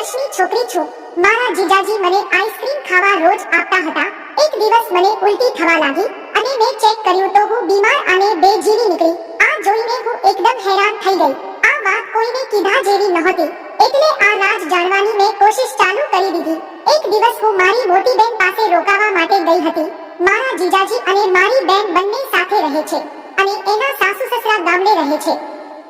વર્ષની છોકરી છું. મારા જીજાજી મને આઈસ્ક્રીમ ખાવા રોજ આપતા હતા. એક દિવસ મને ઉલટી થવા લાગી અને મેં ચેક કર્યું તો હું બીમાર અને બેજીવી નીકળી. આ જોઈને હું એકદમ હેરાન થઈ ગઈ. આ વાત કોઈને કીધા જેવી નહોતી, એટલે આ રાજ જાણવાની મેં કોશિશ ચાલુ કરી દીધી. એક દિવસ હું મારી મોટી બેન પાસે રોકાવા માટે ગઈ હતી. મારા જીજાજી અને મારી બેન બંને સાથે રહે છે અને એના સાસુ સસરા ગામડે રહે છે.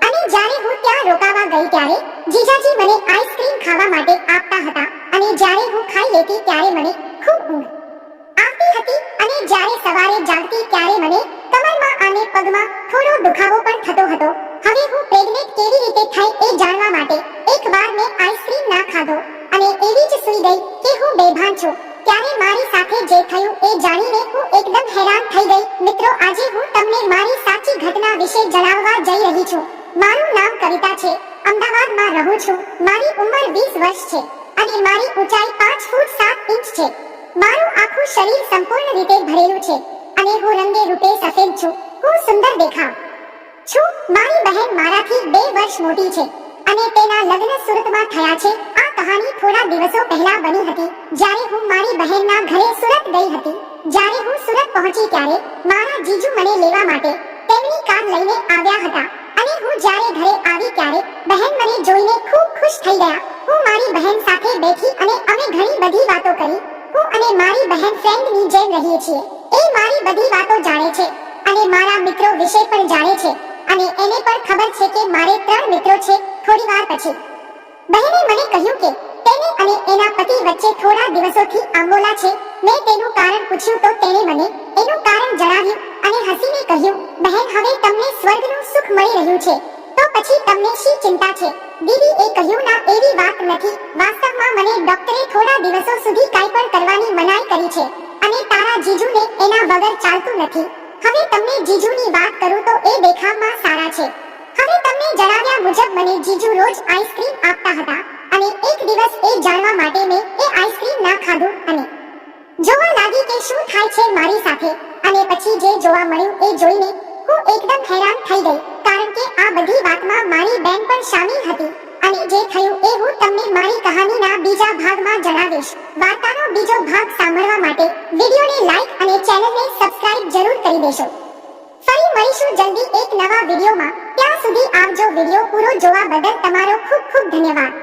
અને જ્યારે હું ત્યાં રોકાવા ગઈ ત્યારે જીજાજી મને આઈસ્ક્રીમ ખાવા માટે આપતા હતા અને જ્યારે હું ખાઈ લેતી ત્યારે મને ખૂબ ઊંઘ આવતી હતી અને જ્યારે સવારે જાગતી ત્યારે મને કમરમાં અને પગમાં થોડો દુખાવો પણ થતો હતો. હવે હું પ્રેગ્નેન્ટ કેવી રીતે થઈ એ જાણવા માટે એકવાર મેં આઈસ્ક્રીમ ના ખાધો અને એવી જ સૂઈ ગઈ કે હું બેભાન છું. ત્યારે મારી સાથે જે થયું એ જાણીને હું એકદમ હેરાન થઈ ગઈ. મિત્રો, આજે હું તમને મારી સાચી ઘટના વિશે જણાવવા જઈ રહી છું. મારું નામ કવિતા છે. અમદાવાદમાં રહું છું. મારી ઉંમર 20 વર્ષ છે અને મારી ઊંચાઈ 5 ફૂટ 7 ઇંચ છે. મારું આખું શરીર સંપૂર્ણ રીતે ભરેલું છે અને હું રંગે રૂપે સફેદ છું. હું સુંદર દેખાવ છું. મારી બહેન મારાથી 2 વર્ષ મોટી છે અને તેના લગ્ન સુરતમાં થયા છે. આ કહાની થોડા દિવસો પહેલા બની હતી જ્યારે હું મારી બહેનના ઘરે સુરત ગઈ હતી. જ્યારે હું સુરત પહોંચી ત્યારે મારા જીજુ મને લેવા માટે તેમની કાર લઈને આવ્યા હતા અને હું જ્યારે ઘરે આવી ત્યારે બહેન મને જોઈને ખૂબ ખુશ થઈ ગયા. હું મારી બહેન સાથે બેઠી અને અમે ઘણી બધી વાતો કરી. હું અને મારી બહેન ફ્રેન્ડની જેમ રહીએ છીએ. એ મારી બધી વાતો જાણે છે અને મારા મિત્રો વિશે પણ જાણે છે અને એને પણ ખબર છે કે મારે 3 મિત્રો છે. થોડી વાર પછી બહેને મને કહ્યું કે તેને અને એના પતિ વચ્ચે થોડા દિવસોથી આંબોલા છે. મેં તેનું કારણ પૂછ્યું તો તેણે મને એનું કારણ જણાવ્યું અને હસીને કહ્યું, બહેન, હવે તમને સ્વર્ગનું સુખ મળી રહ્યું છે તો પછી તમને શી ચિંતા છે? દીદી એ કહ્યું, ના, એવી વાત નથી. વાસ્તવમાં મને ડોક્ટરે થોડા દિવસો સુધી કાંઈ પણ કરવાની મનાઈ કરી છે અને તારા જીજુને એના વગર ચાલતું નથી. હવે તમને જીજુની વાત કરું તો એ દેખાવમાં સારા છે. હવે તમને જણાવ્યા મુજબ મને જીજુ રોજ આઈસ્ક્રીમ આપતા હતા અને એક દિવસ એ જાણવા માટે મેં એ આઈસ્ક્રીમ ના ખાધું અને જોવા લાગી કે શું થાય છે મારી સાથે. અને પછી જે જોવા મળ્યું એ જોઈને હું એકદમ હેરાન થઈ ગઈ કારણ કે આ બધી વાતમાં મારી બેન પણ શામિલ હતી. અને જે થયું એ હું તમને મારી કહાનીના બીજા ભાગમાં જણાવીશ. વાર્તાનો બીજો ભાગ સાંભળવા માટે વિડિયોને લાઈક અને ચેનલને સબસ્ક્રાઇબ જરૂર કરી દેશો. ફરી મળીશું જલ્દી એક નવા વિડિયોમાં. ત્યાં સુધી આવજો. વિડિયો પૂરો જોવા બદલ તમારો ખૂબ ખૂબ ધન્યવાદ.